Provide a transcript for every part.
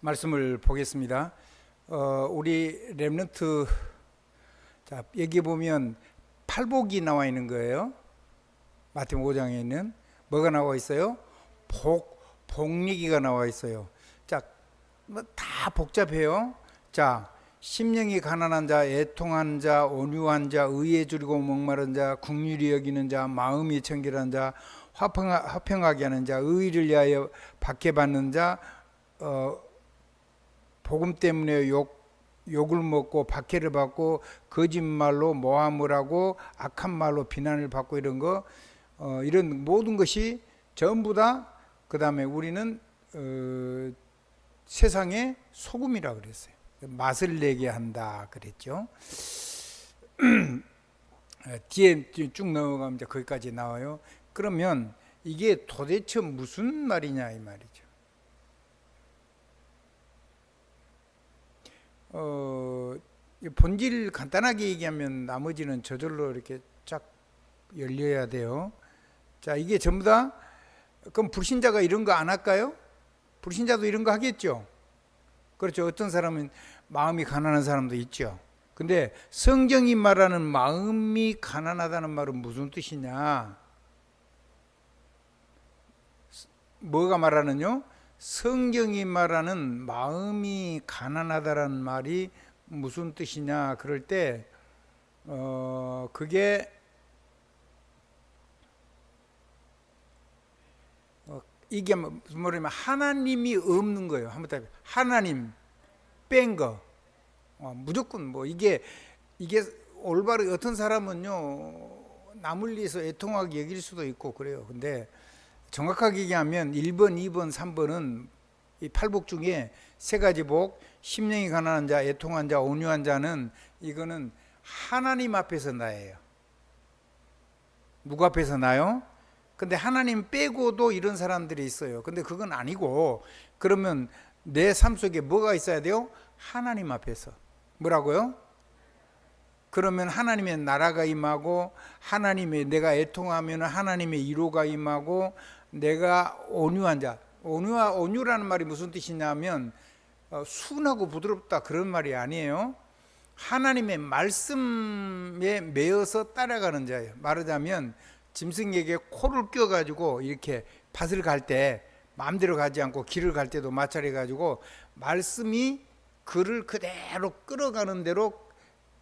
말씀을 보겠습니다. 우리 렘넌트, 자, 여기 보면 팔복이 나와 있는 거예요. 마태복음 5장에 있는 뭐가 나와 있어요? 복리기가 나와 있어요. 자, 뭐 다 복잡해요. 자, 심령이 가난한 자, 애통한 자, 온유한 자, 의에 줄이고 목마른 자, 긍휼히 여기는 자, 마음이 청결한 자, 화평하게 하는 자, 의를 위하여 박해받는 자, 복음 때문에 욕을 먹고 박해를 받고 거짓말로 모함을 하고 악한 말로 비난을 받고 이런 거, 이런 모든 것이 전부 다, 그 다음에 우리는 세상의 소금이라 그랬어요. 맛을 내게 한다 그랬죠. 뒤에 쭉 넘어가면 이제 거기까지 나와요. 그러면 이게 도대체 무슨 말이냐 이 말이죠. 본질 간단하게 얘기하면 나머지는 저절로 이렇게 쫙 열려야 돼요. 자, 이게 전부 다, 그럼 불신자가 이런 거 안 할까요? 불신자도 이런 거 하겠죠. 그렇죠. 어떤 사람은 마음이 가난한 사람도 있죠. 근데 성경이 말하는 마음이 가난하다는 말은 무슨 뜻이냐? 뭐가 말하는요? 성경이 말하는 마음이 가난하다라는 말이 무슨 뜻이냐? 그럴 때 그게 이게 뭐냐면 하나님이 없는 거예요. 한번 더 하나님 뺀 거. 무조건 뭐 이게 올바르, 어떤 사람은요 남을 위해서 애통하게 여길 수도 있고 그래요. 근데 정확하게 얘기하면 1번, 2번, 3번은 이 팔복 중에 세 가지 복, 심령이 가난한 자, 애통한 자, 온유한 자는 이거는 하나님 앞에서 나예요. 누구 앞에서 나요? 근데 하나님 빼고도 이런 사람들이 있어요. 근데 그건 아니고, 그러면 내 삶 속에 뭐가 있어야 돼요? 하나님 앞에서. 뭐라고요? 그러면 하나님의 나라가 임하고, 하나님의, 내가 애통하면 하나님의 위로가 임하고, 내가 온유한 자, 온유라는 말이 무슨 뜻이냐면 순하고 부드럽다 그런 말이 아니에요. 하나님의 말씀에 매여서 따라가는 자예요. 말하자면 짐승에게 코를 껴가지고 이렇게 밭을 갈 때 마음대로 가지 않고 길을 갈 때도 마찰해가지고 말씀이 그를 그대로 끌어가는 대로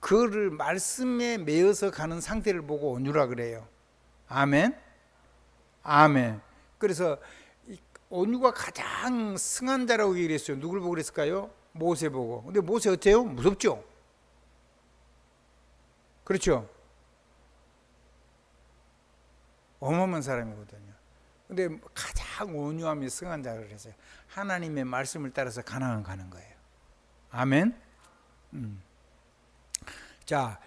그를 말씀에 매여서 가는 상태를 보고 온유라 그래요. 아멘. 아멘. 그래서 온유가 가장 승한 자라고 얘기했어요. 누굴 보고 그랬을까요? 모세 보고. 근데 모세 어때요? 무섭죠? 그렇죠? 어마어마한 사람이거든요. 근데 가장 온유함이 승한 자를 했어요. 하나님의 말씀을 따라서 가나안 가는 거예요. 아멘. 자,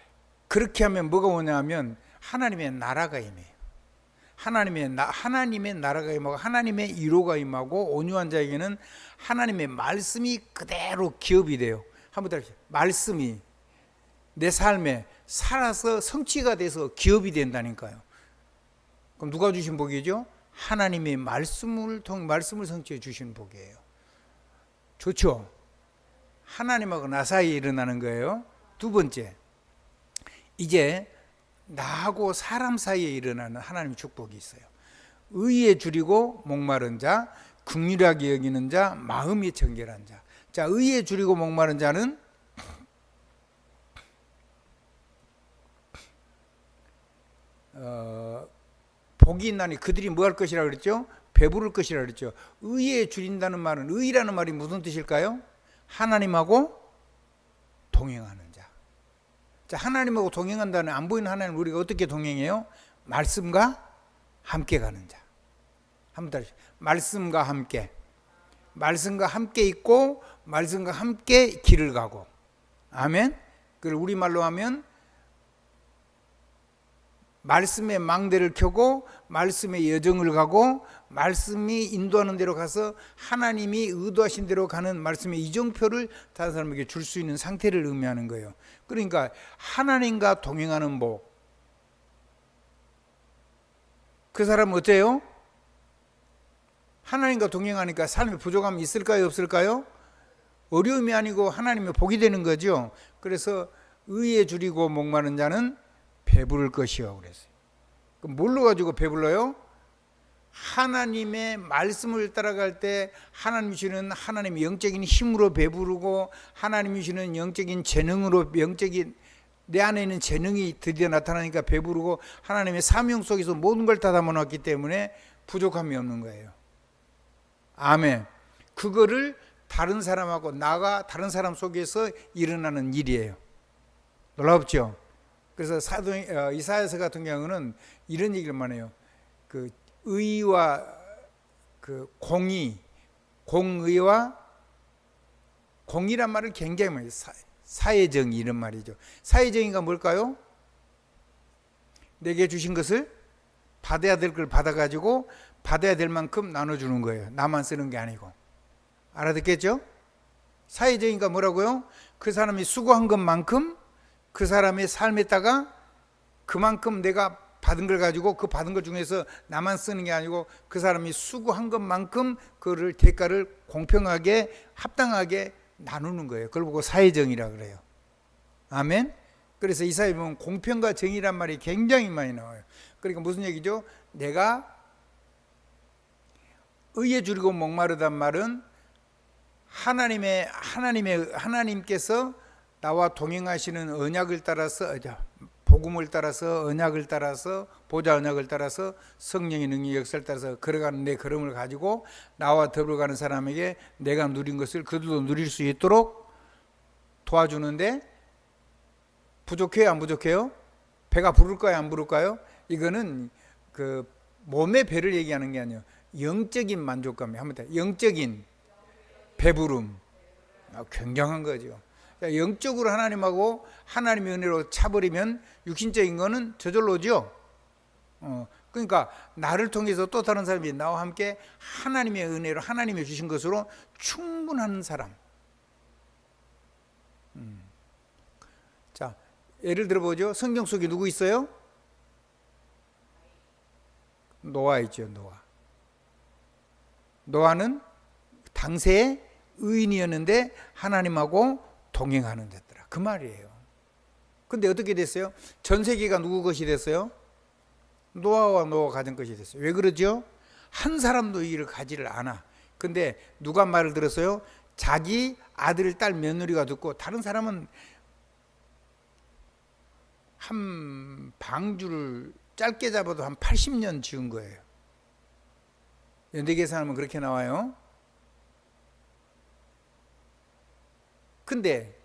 그렇게 하면 뭐가 오냐면 하나님의 나라가 임해요. 하나님의 나라가 임하고 하나님의 위로가 임하고, 온유한 자에게는 하나님의 말씀이 그대로 기업이 돼요. 한번 더 해주세요. 말씀이 내 삶에 살아서 성취가 돼서 기업이 된다니까요. 그럼 누가 주신 복이죠? 하나님의 말씀을 성취해 주신 복이에요. 좋죠? 하나님하고 나 사이에 일어나는 거예요. 두 번째, 이제 나하고 사람 사이에 일어나는 하나님의 축복이 있어요. 의에 줄이고 목마른 자, 긍휼하게 여기는 자, 마음이 청결한 자. 자, 의에 줄이고 목마른 자는 복이 있나니 그들이 뭐 할 것이라 그랬죠? 배부를 것이라 그랬죠. 의에 줄인다는 말은, 의라는 말이 무슨 뜻일까요? 하나님하고 동행하는 자. 자, 하나님하고 동행한다는, 안 보이는 하나님 우리가 어떻게 동행해요? 말씀과 함께 가는 자. 한번 다시, 말씀과 함께. 말씀과 함께 있고 말씀과 함께 길을 가고. 아멘. 그걸 우리말로 하면 말씀의 망대를 켜고 말씀의 여정을 가고 말씀이 인도하는 대로 가서 하나님이 의도하신 대로 가는 말씀의 이정표를 다른 사람에게 줄 수 있는 상태를 의미하는 거예요. 그러니까 하나님과 동행하는 복. 그 사람은 어때요? 하나님과 동행하니까 삶에 부족함이 있을까요? 없을까요? 어려움이 아니고 하나님의 복이 되는 거죠. 그래서 의에 줄이고 목마른 자는 배부를 것이요 그랬어요. 그럼 뭘로 가지고 배불러요? 하나님의 말씀을 따라갈 때 하나님 주시는 하나님의 영적인 힘으로 배부르고, 하나님 주시는 영적인 재능으로, 영적인 내 안에 있는 재능이 드디어 나타나니까 배부르고, 하나님의 사명 속에서 모든 걸 다 담아놨기 때문에 부족함이 없는 거예요. 아멘. 그거를 다른 사람하고 나가 다른 사람 속에서 일어나는 일이에요. 놀랍죠? 그래서 이사야서 같은 경우는 이런 얘기를 해요. 그 의와 그 공의, 공의와 공의란 말을 굉장히 많이 사회정의 이런 말이죠. 사회정의가 뭘까요? 내게 주신 것을 받아야 될 걸 받아가지고 받아야 될 만큼 나눠주는 거예요. 나만 쓰는 게 아니고. 알아듣겠죠? 사회정의가 뭐라고요? 그 사람이 수고한 것만큼 그 사람의 삶에다가 그만큼 내가 받은 걸 가지고 그 받은 것 중에서 나만 쓰는 게 아니고 그 사람이 수고한 것만큼 그를 대가를 공평하게 합당하게 나누는 거예요. 그걸 보고 사회정의라 그래요. 아멘. 그래서 이사야에 보면 공평과 정의란 말이 굉장히 많이 나와요. 그러니까 무슨 얘기죠? 내가 의에 줄이고 목마르단 말은 하나님께서 나와 동행하시는 언약을 따라서, 복음을 따라서, 언약을 따라서, 보좌 언약을 따라서, 성령의 능력 역사를 따라서 걸어가는 내 걸음을 가지고 나와 더불어가는 사람에게 내가 누린 것을 그들도 누릴 수 있도록 도와주는데, 부족해요, 안 부족해요? 배가 부를까요, 안 부를까요? 이거는 그 몸의 배를 얘기하는 게 아니에요. 영적인 만족감이 한번 더, 영적인 배부름. 굉장한 거죠. 영적으로 하나님하고 하나님의 은혜로 차버리면 육신적인 거는 저절로죠. 그러니까 나를 통해서 또 다른 사람이 나와 함께 하나님의 은혜로 하나님이 주신 것으로 충분한 사람. 자, 예를 들어보죠. 성경 속에 누구 있어요? 노아 있죠. 노아는 당시에 의인이었는데 하나님하고 동행하는 데더라. 그 말이에요. 근데 어떻게 됐어요? 전 세계가 누구 것이 됐어요? 노아와 노아 가정 것이 됐어요. 왜 그러죠? 한 사람도 이 일을 가지를 않아. 근데 누가 말을 들었어요? 자기 아들, 딸, 며느리가 듣고, 다른 사람은 한 방주를 짧게 잡아도 한 80년 지은 거예요. 연대계산하면 그렇게 나와요. 근데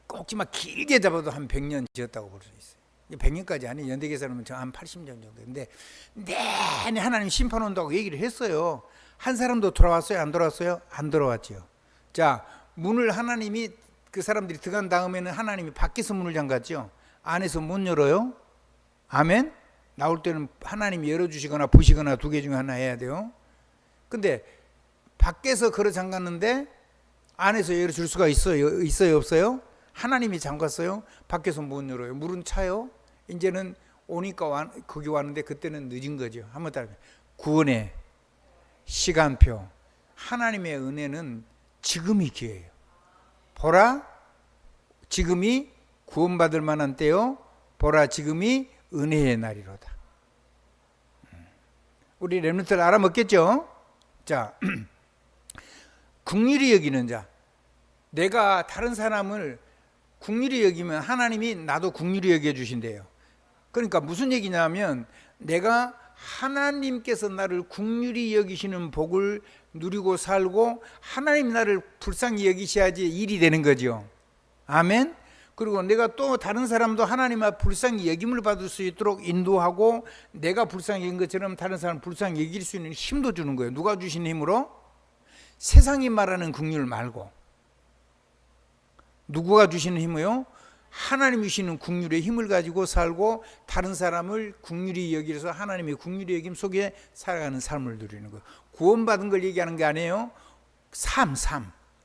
꼭지만 길게 잡아도 한 100년 지었다고 볼 수 있어요. 100년까지 아니에요. 연대계산하면 한 80년 정도인데, 내내 하나님 심판 온다고 얘기를 했어요. 한 사람도 돌아왔어요? 안 돌아왔어요? 안 돌아왔죠. 자, 문을 하나님이, 그 사람들이 들어간 다음에는 하나님이 밖에서 문을 잠갔죠. 안에서 못 열어요. 아멘. 나올 때는 하나님이 열어주시거나 부시거나 두 개 중에 하나 해야 돼요. 근데 밖에서 걸어 잠갔는데 안에서 열어줄 수가 있어요 없어요? 하나님이 잠갔어요. 밖에서 못 열어요. 물은 차요. 이제는 오니까 거기 왔는데 그때는 늦은 거죠. 한번 따라, 구원의 시간표. 하나님의 은혜는 지금이 기회예요. 보라, 지금이 구원받을 만한 때요. 보라, 지금이 은혜의 날이로다. 우리 렘넌트를 알아먹겠죠? 자, 긍휼히 여기는 자. 내가 다른 사람을 긍휼히 여기면 하나님이 나도 긍휼히 여겨주신대요. 그러니까 무슨 얘기냐면, 내가 하나님께서 나를 긍휼히 여기시는 복을 누리고 살고 하나님 나를 불쌍히 여기셔야지 일이 되는 거죠. 아멘. 그리고 내가 또 다른 사람도 하나님 앞 불쌍히 여김을 받을 수 있도록 인도하고, 내가 불쌍히 여긴 것처럼 다른 사람 불쌍히 여길 수 있는 힘도 주는 거예요. 누가 주신 힘으로? 세상이 말하는 긍휼 말고. 누구가 주시는 힘이요? 하나님이 주시는 긍휼의 힘을 가지고 살고, 다른 사람을 긍휼히 여기서 하나님의 긍휼히 여김 속에 살아가는 삶을 누리는 거예요. 구원받은 걸 얘기하는 게 아니에요. 삶.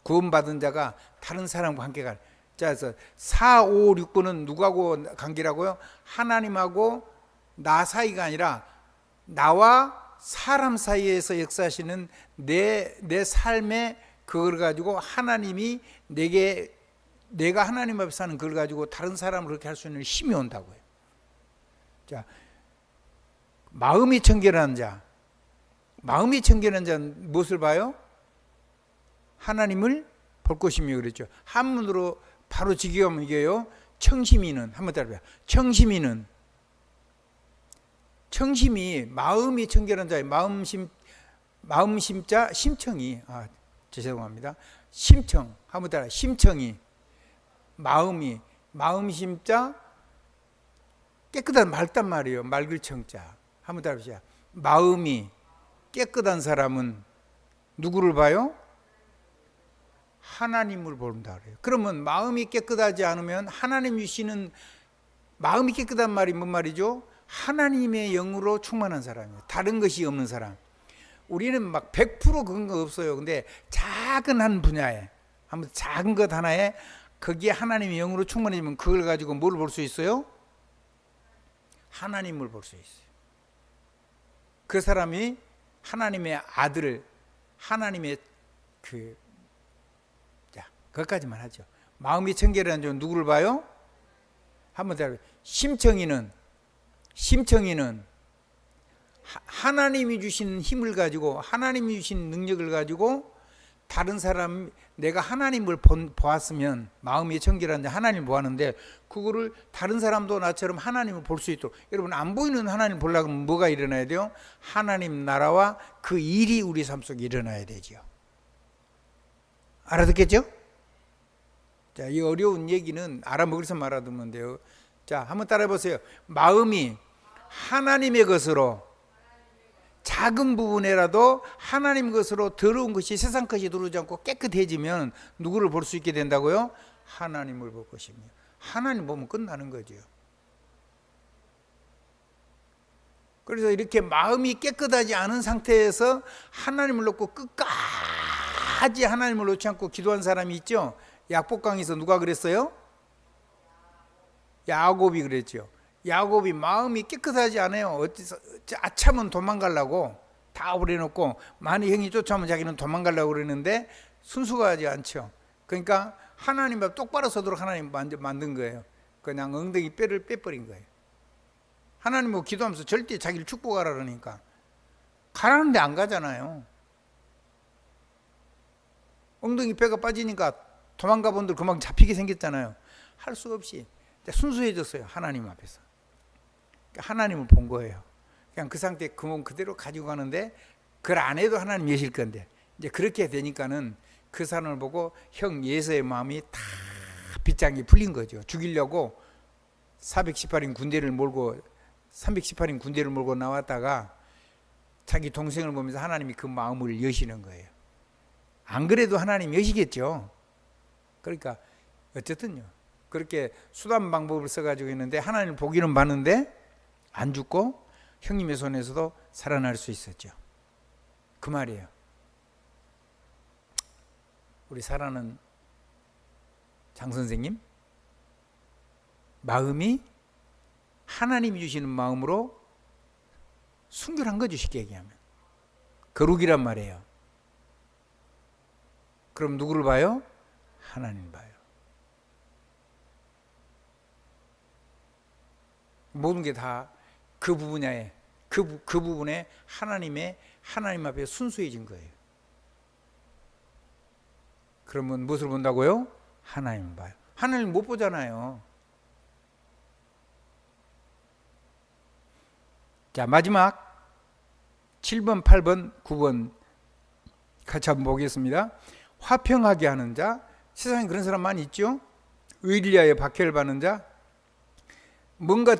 구원받은 자가 다른 사람과 함께 가는. 자, 그래서 4, 5, 6번은 누구하고 관계라고요? 하나님하고 나 사이가 아니라 나와 사람 사이에서 역사하시는 내 삶의 그걸 가지고 하나님이 내가 하나님 앞에서 하는 그걸 가지고 다른 사람을 그렇게 할 수 있는 힘이 온다고요. 자, 마음이 청결한 자, 마음이 청결한 자는 무엇을 봐요? 하나님을 볼 것이며 그랬죠. 한문으로 바로 직역하면 이게요. 청심이는, 한번 따라해요. 청심이는, 청심이 마음이 청결한 자의 마음심자 심청이, 죄송합니다. 심청, 한번 따라 심청이, 마음심자 깨끗한 맑단 말이에요. 맑을 청자. 한번 따라해보세요. 마음이 깨끗한 사람은 누구를 봐요? 하나님을 본다 그래요. 그러면 마음이 깨끗하지 않으면 하나님 주시는, 마음이 깨끗한 말이 뭔 말이죠? 하나님의 영으로 충만한 사람이에요. 다른 것이 없는 사람. 우리는 막 100% 그런 거 없어요. 근데 작은 한 분야에, 한번 작은 것 하나에 거기에 하나님의 영으로 충만해지면 그걸 가지고 뭘 볼 수 있어요? 하나님을 볼 수 있어요. 그 사람이 하나님의 아들을, 하나님의 그것까지만 하죠. 마음이 청결한 자 누구를 봐요? 한번 더 심청이는 하나님이 주신 힘을 가지고, 하나님이 주신 능력을 가지고 다른 사람, 내가 하나님을 보았으면, 마음이 청결한 자 하나님을 보았는데 그거를 다른 사람도 나처럼 하나님을 볼 수 있도록, 여러분 안 보이는 하나님을 보려면 뭐가 일어나야 돼요? 하나님 나라와 그 일이 우리 삶 속에 일어나야 되죠. 알아듣겠죠? 자, 이 어려운 얘기는 알아먹을서 말아두면 돼요. 자, 한번 따라해 보세요. 마음이 하나님의 것으로, 작은 부분에라도 하나님 것으로 더러운 것이 세상 것이 들어오지 않고 깨끗해지면 누구를 볼 수 있게 된다고요? 하나님을 볼 것이며. 하나님 보면 끝나는 거죠. 그래서 이렇게 마음이 깨끗하지 않은 상태에서 하나님을 놓고 끝까지 하나님을 놓지 않고 기도한 사람이 있죠. 약복강에서 누가 그랬어요? 야곱이 그랬죠. 야곱이 마음이 깨끗하지 않아요. 어디서 아차면 도망가려고 다 버려놓고, 만약 형이 쫓아오면 자기는 도망가려고 그러는데 순수하지 않죠. 그러니까 하나님 앞 똑바로 서도록 하나님 만든 거예요. 그냥 엉덩이 뼈를 빼버린 거예요. 하나님 뭐 기도하면서 절대 자기를 축복하라 그러니까 가라는데 안 가잖아요. 엉덩이 뼈가 빠지니까 도망가 본들 금방 잡히게 생겼잖아요. 할 수 없이 순수해졌어요. 하나님 앞에서. 하나님을 본 거예요. 그냥 그 상태 그 몸 그대로 가지고 가는데, 그걸 안 해도 하나님 예실 건데, 이제 그렇게 되니까는 그 사람을 보고 형 예서의 마음이 다 빗장이 풀린 거죠. 죽이려고 318인 군대를 몰고 나왔다가 자기 동생을 보면서 하나님이 그 마음을 여시는 거예요. 안 그래도 하나님 여시겠죠. 그러니까 어쨌든요, 그렇게 수단 방법을 써가지고 있는데 하나님을 보기는 봤는데 안 죽고 형님의 손에서도 살아날 수 있었죠. 그 말이에요. 우리 사랑하는 장 선생님, 마음이 하나님이 주시는 마음으로 순결한 거죠. 쉽게 얘기하면 거룩이란 말이에요. 그럼 누구를 봐요? 하나님 봐요. 모든 게 다 그 부분에 그 부분에 하나님 앞에 순수해진 거예요. 그러면 무엇을 본다고요? 하나님을 봐요. 하나님 못 보잖아요. 자, 마지막 7번, 8번, 9번 같이 한번 보겠습니다. 화평하게 하는 자, 세상에 그런 사람 많이 있죠. 의리하여 박해를 받는 자, 뭔가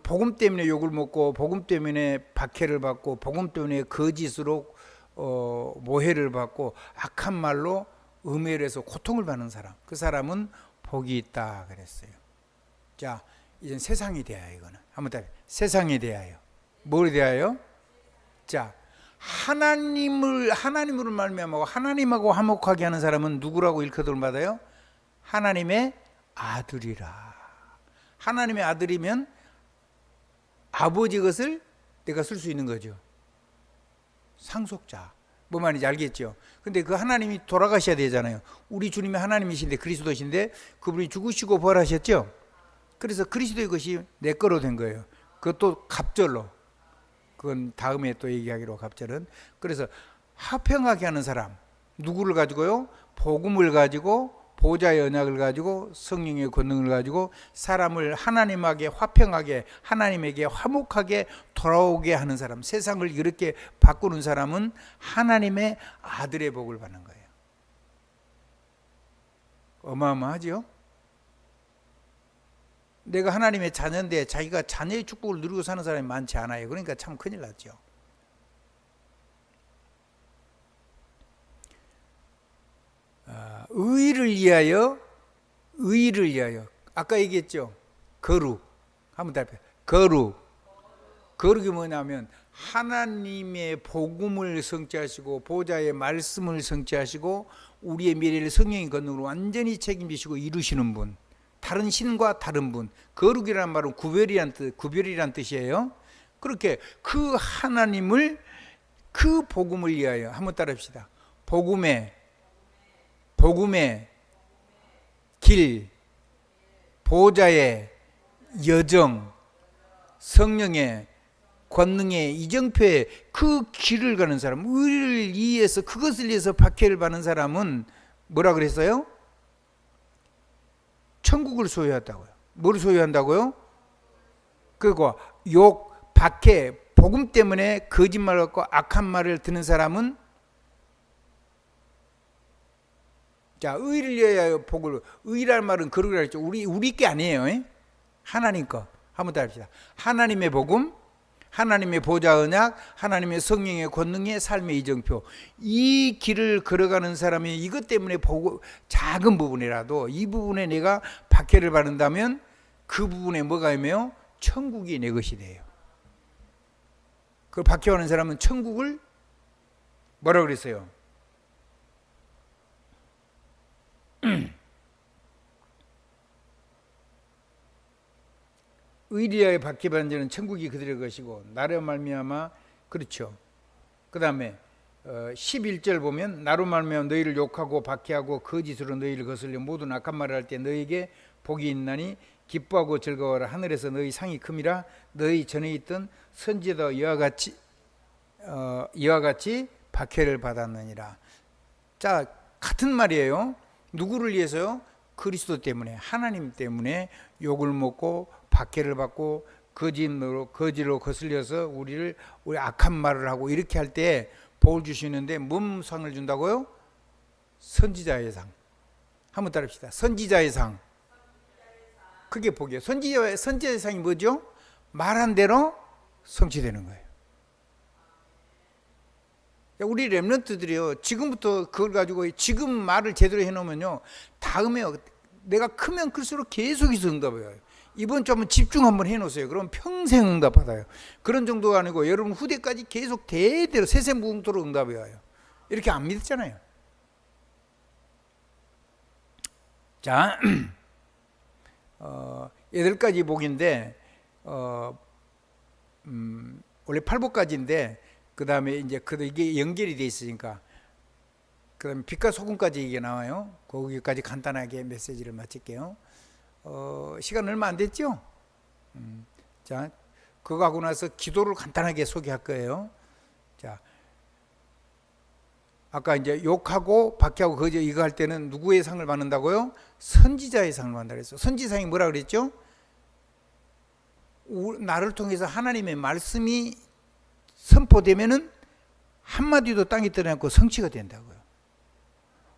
복음 때문에 욕을 먹고, 복음 때문에 박해를 받고, 복음 때문에 거짓으로 모해를 받고, 악한 말로 음해를 해서 고통을 받는 사람, 그 사람은 복이 있다 그랬어요. 자, 이제 세상에 대하여, 이거는 한번 더, 세상에 대하여 뭘 대하여? 자, 하나님으로 말미암아 하나님하고 화목하게 하는 사람은 누구라고 일컬음을 받아요? 하나님의 아들이라. 하나님의 아들이면 아버지 것을 내가 쓸 수 있는 거죠. 상속자. 뭐 말인지 알겠죠? 근데 그 하나님이 돌아가셔야 되잖아요. 우리 주님이 하나님이신데 그리스도신데 그분이 죽으시고 부활하셨죠? 그래서 그리스도의 것이 내 거로 된 거예요. 그것도 갑절로. 그건 다음에 또 얘기하기로 갑절은. 그래서 화평하게 하는 사람 누구를 가지고요? 복음을 가지고 보좌의 언약을 가지고 성령의 권능을 가지고 사람을 하나님에게 화평하게 하나님에게 화목하게 돌아오게 하는 사람, 세상을 이렇게 바꾸는 사람은 하나님의 아들의 복을 받는 거예요. 어마어마하죠? 내가 하나님의 자녀인데 자기가 자녀의 축복을 누리고 사는 사람이 많지 않아요. 그러니까 참 큰일 났죠. 의를 위하여 아까 얘기했죠. 거룩 한번 답해. 거룩이 뭐냐면 하나님의 복음을 성취하시고 보좌의 말씀을 성취하시고 우리의 미래를 성령의 권능으로 완전히 책임지시고 이루시는 분, 다른 신과 다른 분. 거룩이라는 말은 구별이란 뜻이에요. 그렇게 그 하나님을 그 복음을 위하여 한번 따라합시다. 복음의 길, 보좌의 여정, 성령의 권능의 이정표의 그 길을 가는 사람, 의를 위해서 그것을 위해서 박해를 받는 사람은 뭐라 그랬어요? 천국을 소유한다고요. 뭘 소유한다고요? 그리고 욕, 박해, 복음 때문에 거짓말 갖고 악한 말을 듣는 사람은 자, 의를 위하여 복을, 의라는 말은 거룩이라 했죠. 우리 게 아니에요. 하나님 거. 한번 더 합시다. 하나님의 복음, 하나님의 보좌 언약, 하나님의 성령의 권능의 삶의 이정표. 이 길을 걸어가는 사람이 이것 때문에 작은 부분이라도 이 부분에 내가 박해를 받는다면 그 부분에 뭐가 있나요? 천국이 내 것이 돼요. 그 박해하는 사람은 천국을 뭐라고 그랬어요? 의리하여 박해받는 자는 천국이 그들의 것이고 나로 말미암아 그렇죠. 그 다음에 11절 보면 나로 말미암아 너희를 욕하고 박해하고 거짓으로 너희를 거슬려 모든 악한 말을 할 때 너희에게 복이 있나니 기뻐하고 즐거워라. 하늘에서 너희 상이 큼이라. 너희 전에 있던 선지자도 이와 같이 박해를 받았느니라. 자, 같은 말이에요. 누구를 위해서요? 그리스도 때문에, 하나님 때문에 욕을 먹고 박해를 받고 거짓으로 거슬려서 우리 악한 말을 하고 이렇게 할 때 복을 주시는데 뭔 상을 준다고요? 선지자의 상. 한번 따라합시다. 선지자의 상. 그게 복이에요. 선지자의 상이 뭐죠? 말한 대로 성취되는 거예요. 우리 렘넌트들이요, 지금부터 그걸 가지고 지금 말을 제대로 해놓으면요, 다음에 내가 크면 클수록 계속해서 응답해요. 이번 주 한번 집중 한번 해놓으세요. 그럼 평생 응답받아요. 그런 정도가 아니고 여러분 후대까지 계속 대대로 세세무궁토록 응답해요. 이렇게 안 믿었잖아요. 자, 8가지 복인데 원래 8복까지인데 그 다음에 이제 이게 연결이 돼 있으니까 그 다음에 빛과 소금까지 이게 나와요. 거기까지 간단하게 메시지를 마칠게요. 시간 얼마 안 됐죠? 자, 그거 하고 나서 기도를 간단하게 소개할 거예요. 자, 아까 이제 욕하고 박해하고 거짓 이거 할 때는 누구의 상을 받는다고요? 선지자의 상을 받는다 그랬어요. 선지자이 뭐라 그랬죠? 나를 통해서 하나님의 말씀이 선포되면은 한마디도 땅에 떨어지지 않고 성취가 된다고요.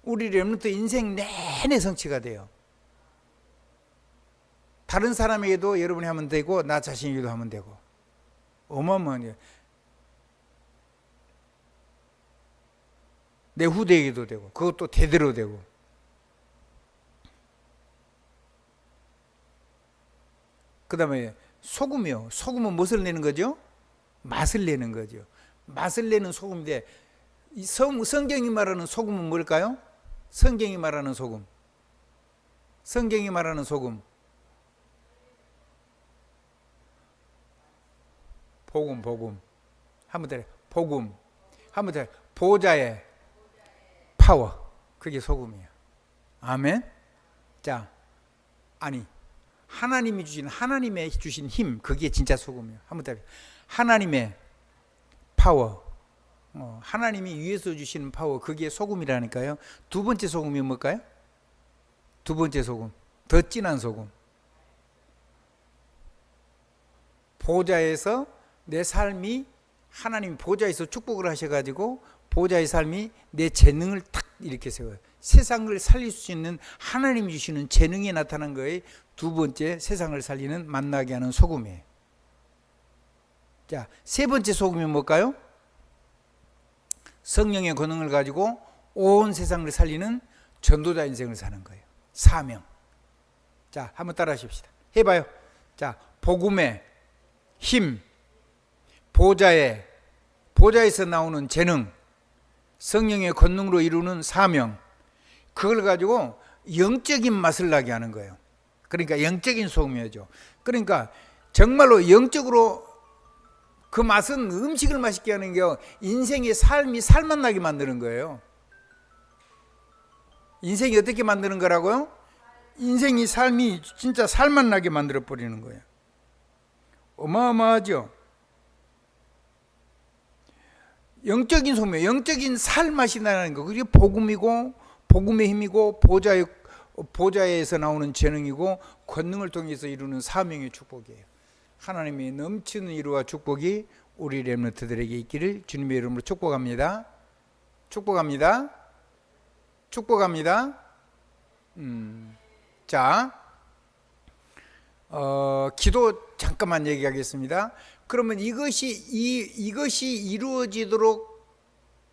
우리 렘넌트 인생 내내 성취가 돼요. 다른 사람에게도 여러분이 하면 되고 나 자신에게도 하면 되고 어마어마하네요. 내 후대에게도 되고 그것도 대대로 되고. 그 다음에 소금이요. 소금은 무엇을 내는 거죠? 맛을 내는 거죠. 맛을 내는 소금인데 성경이 말하는 소금은 뭘까요? 성경이 말하는 소금. 성경이 말하는 소금. 복음. 한번 더. 복음. 한번 더. 보호자의 파워, 그게 소금이에요. 아멘. 자, 아니 하나님이 주신 힘, 그게 진짜 소금이에요. 한번 더 하나님의 파워, 하나님이 위에서 주시는 파워, 그게 소금이라니까요. 두 번째 소금이 뭘까요? 두 번째 소금, 더 진한 소금. 보좌에서 내 삶이, 하나님 보좌에서 축복을 하셔가지고 보좌의 삶이 내 재능을 탁 이렇게 세워요. 세상을 살릴 수 있는 하나님이 주시는 재능이 나타난 거에 두 번째, 세상을 살리는 만나게 하는 소금이에요. 자, 세 번째 소금이 뭘까요? 성령의 권능을 가지고 온 세상을 살리는 전도자 인생을 사는 거예요. 사명. 자, 한번 따라 하십시다. 해봐요. 자, 복음의 힘, 보좌에서 나오는 재능, 성령의 권능으로 이루는 사명, 그걸 가지고 영적인 맛을 나게 하는 거예요. 그러니까 영적인 소금이죠. 그러니까 정말로 영적으로 그 맛은 음식을 맛있게 하는 게 인생의 삶이 살맛 나게 만드는 거예요. 인생이 어떻게 만드는 거라고요? 인생이 삶이 진짜 살맛 나게 만들어 버리는 거예요. 어마어마하죠. 영적인 소금이에요. 영적인 살 맛이 나는 거. 그게 복음이고, 복음의 힘이고, 보좌에서 나오는 재능이고, 권능을 통해서 이루는 사명의 축복이에요. 하나님의 넘치는 위로와 축복이 우리 렘넌트들에게 있기를 주님의 이름으로 축복합니다. 축복합니다. 축복합니다. 자, 기도 잠깐만 얘기하겠습니다. 그러면 이것이 이루어지도록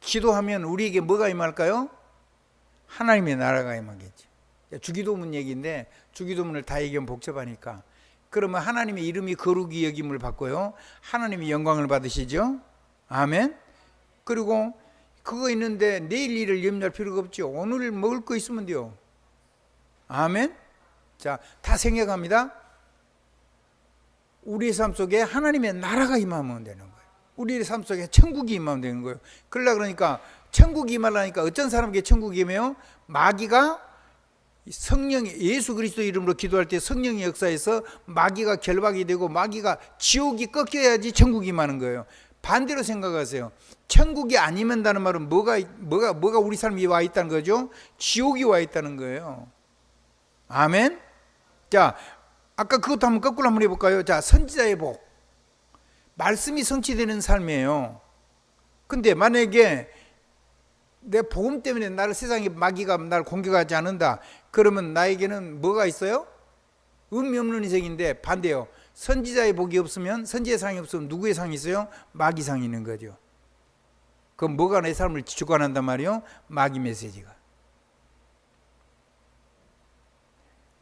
기도하면 우리에게 뭐가 임할까요? 하나님의 나라가 임하겠죠. 주기도문 얘기인데 주기도문을 다 얘기하면 복잡하니까, 그러면 하나님의 이름이 거룩히 여김을 받고요, 하나님이 영광을 받으시죠. 아멘. 그리고 그거 있는데 내일 일을 염려할 필요가 없죠. 오늘 먹을 거 있으면 돼요. 아멘. 자, 다 생각합니다. 우리의 삶 속에 하나님의 나라가 임하면 되는 거예요. 우리의 삶 속에 천국이 임하면 되는 거예요. 그러니까 천국이 임하려니까 어떤 사람에게 천국이 임해요? 마귀가 성령의, 예수 그리스도 이름으로 기도할 때 성령의 역사에서 마귀가 결박이 되고 마귀가 지옥이 꺾여야지 천국이 임하는 거예요. 반대로 생각하세요. 천국이 안 임한다는 말은 뭐가 우리 삶에 와 있다는 거죠? 지옥이 와 있다는 거예요. 아멘. 자, 아까 그것도 한번 거꾸로 한번 해볼까요? 자, 선지자의 복, 말씀이 성취되는 삶이에요. 근데 만약에 내 복음 때문에 나를 세상에 마귀가 나를 공격하지 않는다, 그러면 나에게는 뭐가 있어요? 의미 없는 인생인데, 반대요. 선지자의 복이 없으면, 선지자의 상이 없으면 누구의 상이 있어요? 마귀 상이 있는 거죠. 그럼 뭐가 내 삶을 주관한단 말이에요? 마귀 메시지가.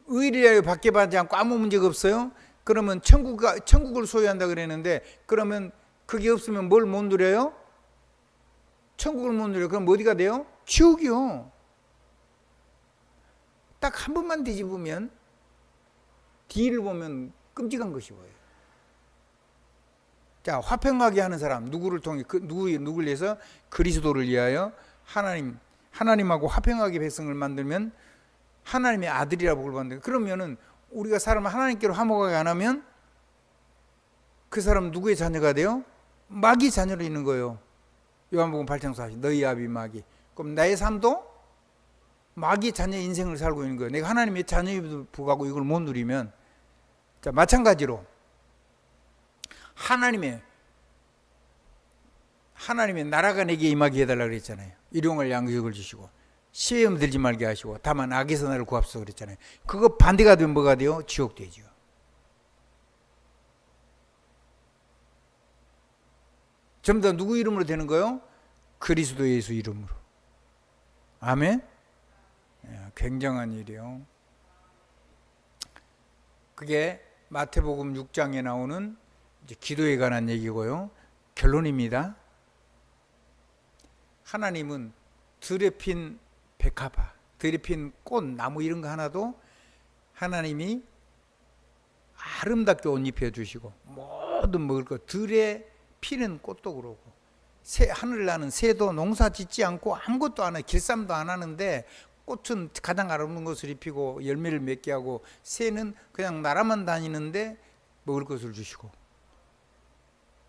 의리하여 받게 받지 않고 아무 문제가 없어요? 그러면 천국을 소유한다 그랬는데, 그러면 그게 없으면 뭘 못 누려요? 천국을 못 누려. 그럼 어디가 돼요? 지옥이요. 딱 한 번만 뒤집으면, 뒤를 보면 끔찍한 것이 보여요. 자, 화평하게 하는 사람, 누구를 통해, 누구를 위해서? 그리스도를 위하여 하나님하고 화평하게 백성을 만들면 하나님의 아들이라고 복을 받는다. 그러면은 우리가 사람을 하나님께로 화목하게 안 하면 그 사람 누구의 자녀가 돼요? 마귀 자녀로 있는 거예요. 요한복음 8장 40, 너희 아비 마귀. 그럼 나의 삶도 마귀 자녀 인생을 살고 있는 거예요. 내가 하나님의 자녀임에도 불구하고 이걸 못 누리면, 자, 마찬가지로 하나님의 나라가 내게 임하게 해달라고 그랬잖아요. 일용할 양식을 주시고 시험 들지 말게 하시고 다만 악에서 나를 구합소서 그랬잖아요. 그거 반대가 되면 뭐가 돼요? 지옥 되죠. 전부 다 누구 이름으로 되는 거예요? 그리스도 예수 이름으로. 아멘. 굉장한 일이요. 그게 마태복음 6장에 나오는 이제 기도에 관한 얘기고요. 결론입니다. 하나님은 들에 핀 백합화, 들에 핀 꽃, 나무 이런 거 하나도 하나님이 아름답게 옷 입혀 주시고 모든 먹을 것, 들에 피는 꽃도 그러고 하늘 나는 새도 농사 짓지 않고 아무것도 안 해. 길쌈도 안 하는데 꽃은 가장 아름다운 것을 입히고 열매를 맺게 하고, 새는 그냥 날아만 다니는데 먹을 것을 주시고.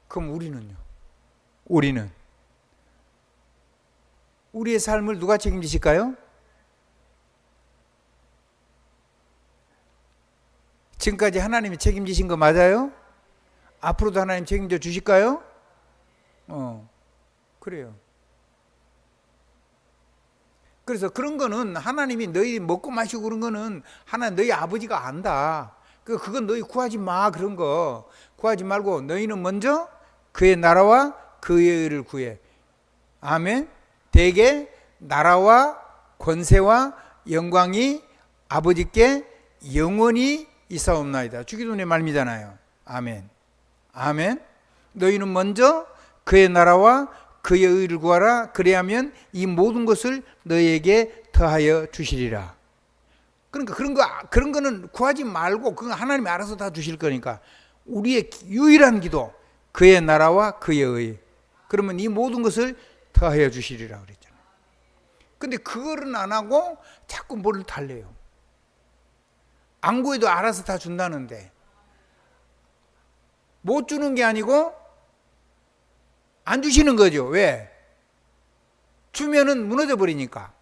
그럼 우리는요? 우리는 우리의 삶을 누가 책임지실까요? 지금까지 하나님이 책임지신 거 맞아요? 앞으로도 하나님 책임져 주실까요? 그래요. 그래서 그런 거는 하나님이 너희 먹고 마시고 그런 거는 하나님 너희 아버지가 안다. 그건 너희 구하지 마. 그런 거 구하지 말고 너희는 먼저 그의 나라와 그의 의를 구해. 아멘. 대개 나라와 권세와 영광이 아버지께 영원히 있사옵나이다. 주기도문의 말미잖아요. 아멘. 아멘. 너희는 먼저 그의 나라와 그의 의를 구하라. 그래야면 이 모든 것을 너희에게 더하여 주시리라. 그러니까 그런 거는 구하지 말고 그건 하나님이 알아서 다 주실 거니까. 우리의 유일한 기도, 그의 나라와 그의 의. 그러면 이 모든 것을 더하여 주시리라 그랬잖아요. 근데 그거는 안 하고 자꾸 뭘 달래요. 안 구해도 알아서 다 준다는데, 못 주는 게 아니고 안 주시는 거죠. 왜? 주면은 무너져 버리니까.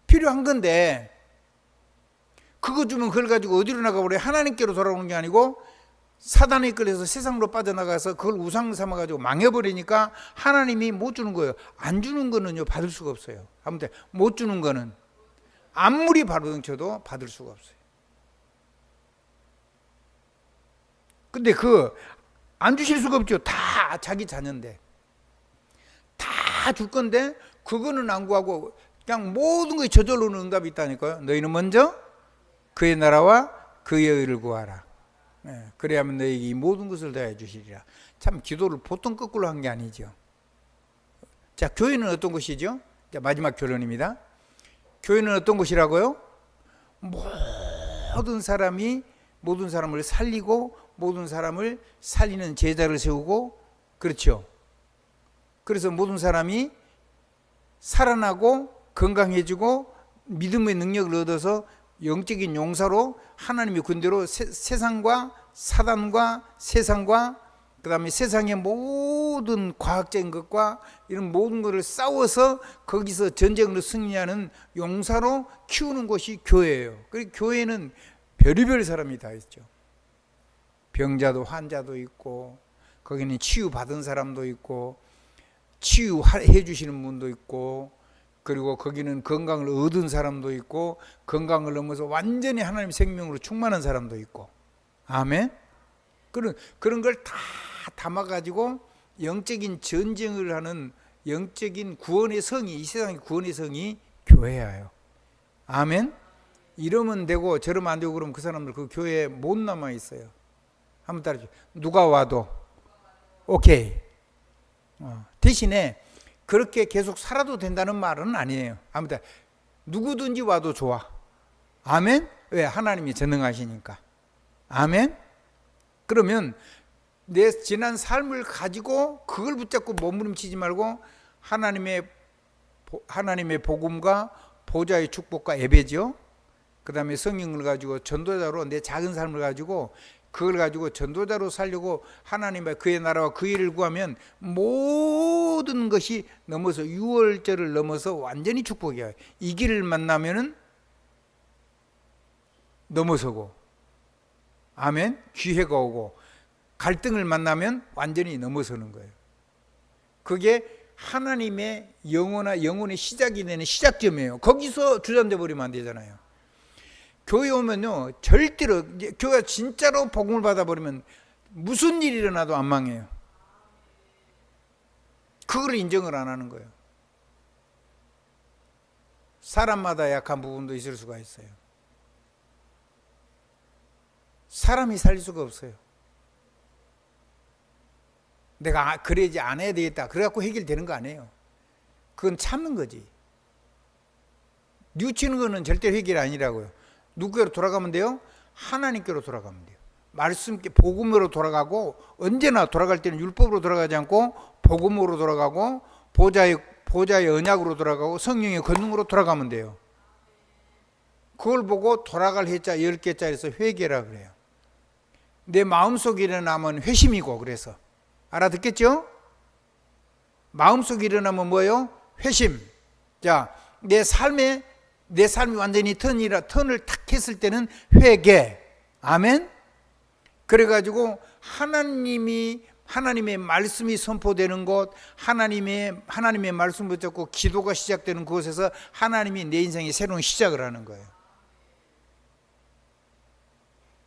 필요한 건데 그거 주면 그걸 가지고 어디로 나가버려요? 하나님께로 돌아오는 게 아니고 사단에 이끌려서 세상으로 빠져나가서 그걸 우상 삼아가지고 망해버리니까 하나님이 못 주는 거예요. 안 주는 거는요 받을 수가 없어요. 아무튼 못 주는 거는 아무리 바로등쳐도 받을 수가 없어요. 근데 안 주실 수가 없죠. 다 자기 자녀인데 다 줄 건데 그거는 안 구하고 그냥 모든 것이 저절로 오는 응답이 있다니까요. 너희는 먼저 그의 나라와 그의 의를 구하라. 그래야만 너희에게 이 모든 것을 더해 주시리라. 참 기도를 보통 거꾸로 한 게 아니죠. 자, 교회는 어떤 곳이죠? 자, 마지막 결론입니다. 교회는 어떤 곳이라고요? 모든 사람을 살리고 모든 사람을 살리는 제자를 세우고, 그렇죠. 그래서 모든 사람이 살아나고 건강해지고 믿음의 능력을 얻어서 영적인 용사로 하나님의 군대로 세상과 사단과 세상과 그 다음에 세상의 모든 과학적인 것과 이런 모든 것을 싸워서 거기서 전쟁으로 승리하는 용사로 키우는 곳이 교회예요. 그리고 교회는 별의별 사람이 다 있죠. 병자도 환자도 있고, 거기는 치유받은 사람도 있고, 치유해 주시는 분도 있고, 그리고 거기는 건강을 얻은 사람도 있고, 건강을 넘어서 완전히 하나님 생명으로 충만한 사람도 있고. 아멘. 그런 걸 다 담아가지고 영적인 전쟁을 하는 영적인 구원의 성이, 이 세상의 구원의 성이 교회예요. 아멘. 이러면 되고 저러면 안 되고 그러면 그 사람들 그 교회에 못 남아 있어요. 한번 따라줘. 누가 와도 오케이. 대신에 그렇게 계속 살아도 된다는 말은 아니에요. 아무튼 누구든지 와도 좋아. 아멘. 왜? 하나님이 전능하시니까. 아멘. 그러면 내 지난 삶을 가지고 그걸 붙잡고 몸부림치지 말고 하나님의 복음과 보좌의 축복과 예배죠. 그 다음에 성령을 가지고 전도자로 내 작은 삶을 가지고 그걸 가지고 전도자로 살려고 하나님의 그의 나라와 그 일을 구하면 모든 것이 넘어서 6월절을 넘어서 완전히 축복이에요. 이 길을 만나면은 넘어서고, 아멘. 기회가 오고, 갈등을 만나면 완전히 넘어서는 거예요. 그게 하나님의 영혼의 시작이 되는 시작점이에요. 거기서 주저앉아 버리면 안 되잖아요. 교회 오면요 절대로 교회가 진짜로 복음을 받아버리면 무슨 일이 일어나도 안 망해요. 그걸 인정을 안 하는 거예요. 사람마다 약한 부분도 있을 수가 있어요. 사람이 살릴 수가 없어요. 내가 그래야지 안 해야 되겠다 그래갖고 해결되는 거 아니에요. 그건 참는 거지. 뉘우치는 거는 절대 해결이 아니라고요. 누구께로 돌아가면 돼요? 하나님께로 돌아가면 돼요. 말씀 복음으로 돌아가고, 언제나 돌아갈 때는 율법으로 돌아가지 않고 복음으로 돌아가고 보좌의 언약으로 돌아가고 성령의 권능으로 돌아가면 돼요. 그걸 보고 돌아갈 해자 10개짜리에서 회개라 그래요. 내 마음속에 일어나면 회심이고, 그래서 알아듣겠죠? 마음속에 일어나면 뭐예요? 회심. 자, 내 삶이 완전히 턴을 탁 했을 때는 회개. 아멘. 그래가지고 하나님의 말씀이 선포되는 곳, 하나님의 말씀 붙잡고 기도가 시작되는 그곳에서 하나님이 내 인생에 새로운 시작을 하는 거예요.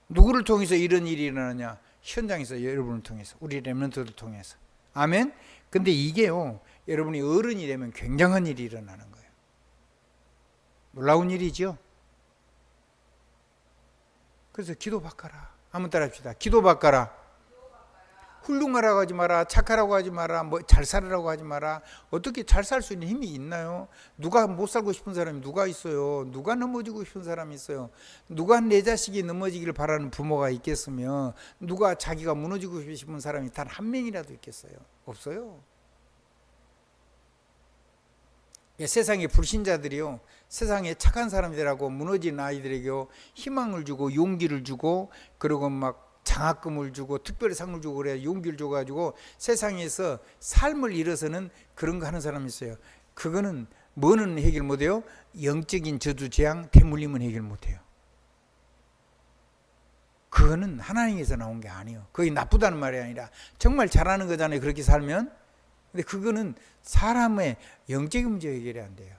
누구를 통해서 이런 일이 일어나냐? 현장에서, 여러분을 통해서, 우리 렘넌트를 통해서. 아멘. 근데 이게요, 여러분이 어른이 되면 굉장한 일이 일어나는 거예요. 놀라운 일이죠. 그래서 기도 바꿔라. 한번 따라합시다. 기도 바꿔라. 훌륭하라고 하지 마라. 착하라고 하지 마라. 뭐 잘 살으라고 하지 마라. 어떻게 잘 살 수 있는 힘이 있나요? 누가 못 살고 싶은 사람이 누가 있어요? 누가 넘어지고 싶은 사람이 있어요? 누가 내 자식이 넘어지기를 바라는 부모가 있겠으며, 누가 자기가 무너지고 싶은 사람이 단 한 명이라도 있겠어요? 없어요. 세상의 불신자들이요, 세상에 착한 사람들하고 무너진 아이들에게 희망을 주고 용기를 주고, 그리고 막 장학금을 주고 특별히 상을 주고 그래야 용기를 줘가지고 세상에서 삶을 잃어서는 그런 거 하는 사람이 있어요. 그거는 뭐는 해결 못해요? 영적인 저주, 재앙, 대물림은 해결 못해요. 그거는 하나님에서 나온 게 아니에요. 그게 나쁘다는 말이 아니라 정말 잘하는 거잖아요, 그렇게 살면. 근데 그거는 사람의 영적인 문제 해결이 안 돼요.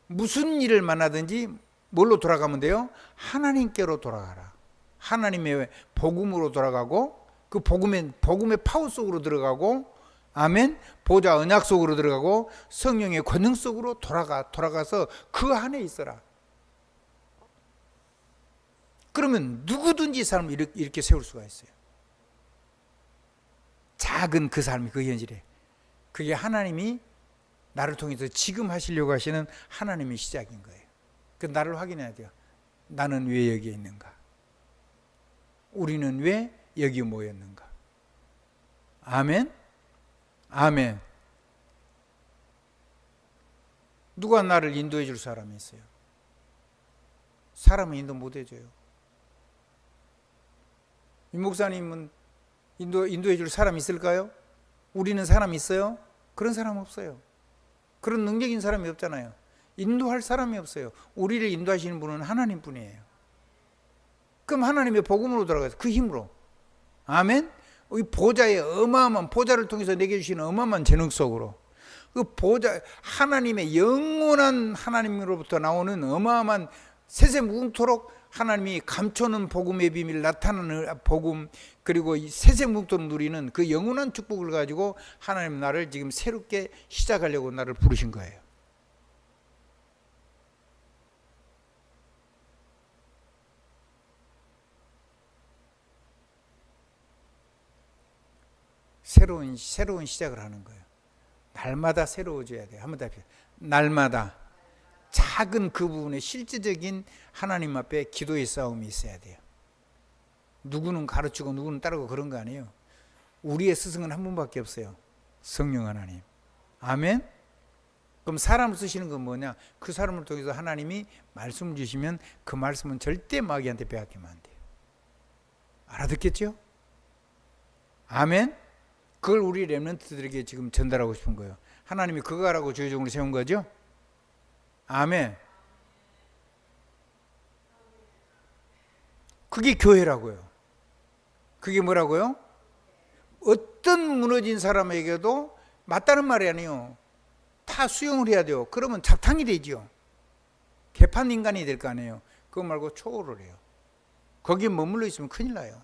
무슨 일을 만나든지 뭘로 돌아가면 돼요? 하나님께로 돌아가라. 하나님의 복음으로 돌아가고, 그 복음의 파워 속으로 들어가고, 아멘. 보좌 언약 속으로 들어가고 성령의 권능 속으로 돌아가서 그 안에 있어라. 그러면 누구든지 삶을 이렇게 세울 수가 있어요. 작은 그 삶이, 그 현실에. 그게 하나님이 나를 통해서 지금 하시려고 하시는 하나님의 시작인 거예요. 그 나를 확인해야 돼요. 나는 왜 여기에 있는가? 우리는 왜 여기 모였는가? 아멘. 아멘. 누가 나를 인도해 줄 사람이 있어요? 사람은 인도 못 해줘요. 이 목사님은 인도해 줄 사람 있을까요? 우리는 사람 있어요? 그런 사람 없어요. 그런 능력인 사람이 없잖아요. 인도할 사람이 없어요. 우리를 인도하시는 분은 하나님 뿐이에요. 그럼 하나님의 복음으로 돌아가서 그 힘으로. 아멘. 이 보좌의 어마어마한, 보좌를 통해서 내게 주시는 어마어마한 재능 속으로, 그 보좌, 하나님의 영원한 하나님으로부터 나오는 어마어마한 세세 무궁토록 하나님이 감춰놓은 복음의 비밀, 나타나는 복음, 그리고 이 세세 무궁토록 누리는 그 영원한 축복을 가지고 하나님 나를 지금 새롭게 시작하려고 나를 부르신 거예요. 새로운 시작을 하는 거예요. 날마다 새로워져야 돼요. 한번 더 합시다. 날마다 작은 그 부분에 실제적인 하나님 앞에 기도의 싸움이 있어야 돼요. 누구는 가르치고 누구는 따르고 그런 거 아니에요. 우리의 스승은 한 분밖에 없어요. 성령 하나님. 아멘. 그럼 사람을 쓰시는 건 뭐냐? 그 사람을 통해서 하나님이 말씀을 주시면 그 말씀은 절대 마귀한테 빼앗기면 안 돼요. 알아듣겠죠? 아멘. 그걸 우리 렘넌트들에게 지금 전달하고 싶은 거예요. 하나님이 그거 하라고 조정으로 세운 거죠? 아멘. 그게 교회라고요. 그게 뭐라고요? 어떤 무너진 사람에게도 맞다는 말이 아니에요. 다 수용을 해야 돼요. 그러면 잡탕이 되죠. 개판 인간이 될 거 아니에요. 그거 말고 초월을 해요. 거기에 머물러 있으면 큰일 나요.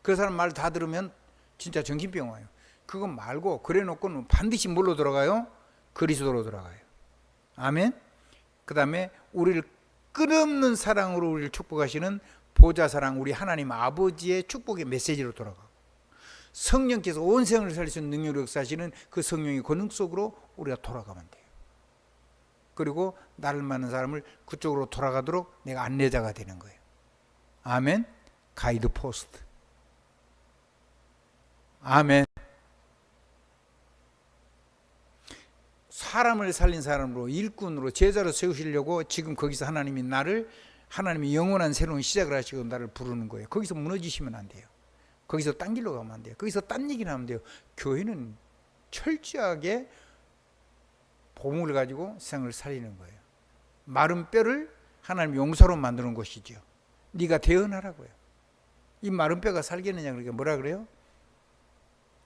그 사람 말 다 들으면 진짜 정신병 와요. 그거 말고 그래 놓고는 반드시 뭘로 들어가요? 그리스도로 들어가요. 아멘. 그 다음에 우리를 끝없는 사랑으로 우리를 축복하시는 보좌사랑, 우리 하나님 아버지의 축복의 메시지로 돌아가고, 성령께서 온 세상을 살리시는 능력으로 역사하시는 그 성령의 권능 속으로 우리가 돌아가면 돼요. 그리고 나를 만난 사람을 그쪽으로 돌아가도록 내가 안내자가 되는 거예요. 아멘. 가이드 포스트. 아멘. 사람을 살린 사람으로, 일꾼으로, 제자로 세우시려고 지금 거기서 하나님이 영원한 새로운 시작을 하시고 나를 부르는 거예요. 거기서 무너지시면 안 돼요. 거기서 딴 길로 가면 안 돼요. 거기서 딴 얘기를 하면 돼요. 교회는 철저하게 보물을 가지고 세상을 살리는 거예요. 마른 뼈를 하나님 용사로 만드는 것이죠. 네가 대언하라고요. 이 마른 뼈가 살겠느냐, 그러니까 뭐라 그래요?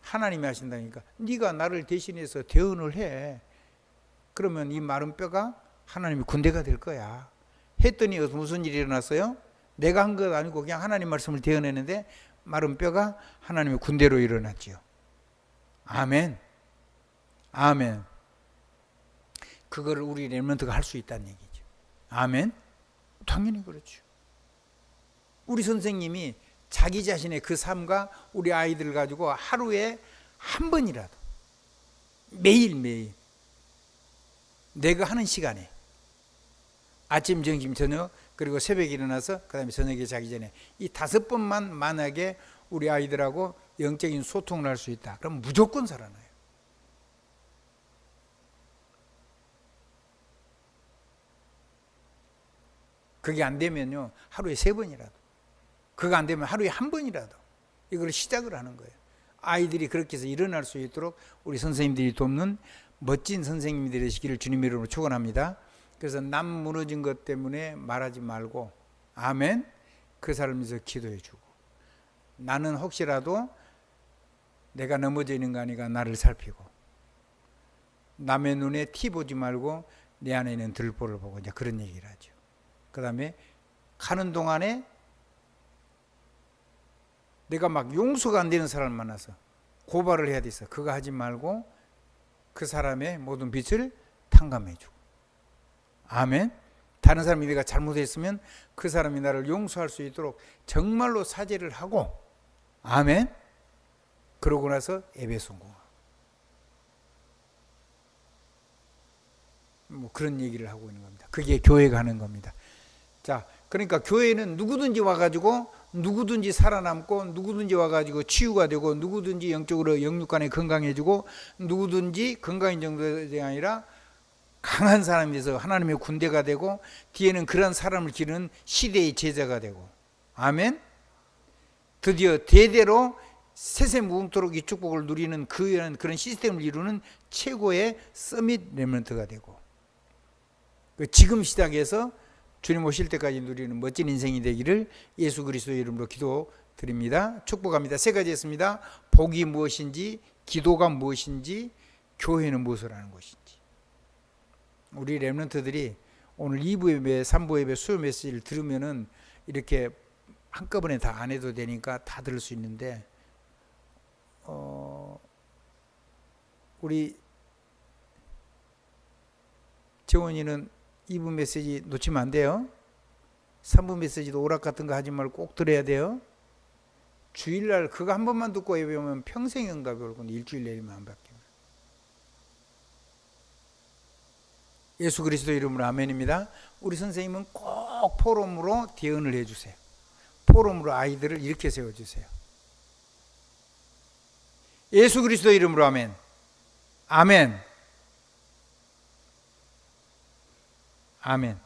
하나님이 하신다니까. 네가 나를 대신해서 대언을 해. 그러면 이 마른 뼈가 하나님의 군대가 될 거야. 했더니 무슨 일이 일어났어요? 내가 한 것 아니고 그냥 하나님 말씀을 대언했는데 마른 뼈가 하나님의 군대로 일어났지요. 아멘. 아멘. 그걸 우리 렘넌트가 할 수 있다는 얘기죠. 아멘. 당연히 그렇죠. 우리 선생님이 자기 자신의 그 삶과 우리 아이들을 가지고 하루에 한 번이라도 매일매일 내가 하는 시간에 아침, 점심, 저녁, 그리고 새벽에 일어나서 그 다음에 저녁에 자기 전에 이 5번만 만약에 우리 아이들하고 영적인 소통을 할 수 있다. 그럼 무조건 살아나요. 그게 안 되면요, 하루에 3번이라도. 그거 안 되면 하루에 1번이라도 이걸 시작을 하는 거예요. 아이들이 그렇게 해서 일어날 수 있도록 우리 선생님들이 돕는 멋진 선생님들이 되시기를 주님의 이름으로 축원합니다. 그래서 남 무너진 것 때문에 말하지 말고, 아멘, 그 사람을 위해서 기도해 주고, 나는 혹시라도 내가 넘어져 있는 거 아니가 나를 살피고, 남의 눈에 티 보지 말고 내 안에 있는 들보를 보고, 이제 그런 얘기를 하죠. 그 다음에 가는 동안에 내가 막 용서가 안 되는 사람을 만나서 고발을 해야 돼서 그거 하지 말고 그 사람의 모든 빛을 탕감해 주고, 아멘. 다른 사람이 내가 잘못했으면 그 사람이 나를 용서할 수 있도록 정말로 사죄를 하고, 아멘. 그러고 나서 예배 성공하고, 뭐 그런 얘기를 하고 있는 겁니다. 그게 교회가 하는 겁니다. 자, 그러니까 교회는 누구든지 와가지고 누구든지 살아남고, 누구든지 와가지고 치유가 되고, 누구든지 영적으로 영육간에 건강해지고, 누구든지 건강인 정도가 아니라 강한 사람이 돼서 하나님의 군대가 되고, 뒤에는 그런 사람을 기르는 시대의 제자가 되고, 아멘. 드디어 대대로 세세무궁토록 이 축복을 누리는 그런 시스템을 이루는 최고의 서밋 렘넌트가 되고, 지금 시작해서 주님 오실 때까지 누리는 멋진 인생이 되기를 예수 그리스도의 이름으로 기도드립니다. 축복합니다. 3가지 했습니다. 복이 무엇인지, 기도가 무엇인지, 교회는 무엇을 하는 것인지. 우리 렘넌트들이 오늘 2부 예배, 3부 예배, 수요 메시지를 들으면은 이렇게 한꺼번에 다 안 해도 되니까 다 들을 수 있는데, 우리 재원이는 2부 메시지 놓치면 안 돼요. 3부 메시지도 오락 같은 거 하지 말고 꼭 들어야 돼요. 주일날 그거 한 번만 듣고 예배 오면 평생 응답이 올 건데 일주일 내리면 안 바뀝니다. 예수 그리스도 이름으로 아멘입니다. 우리 선생님은 꼭 포럼으로 대언을 해주세요. 포럼으로 아이들을 이렇게 세워주세요. 예수 그리스도 이름으로 아멘. 아멘. 아멘.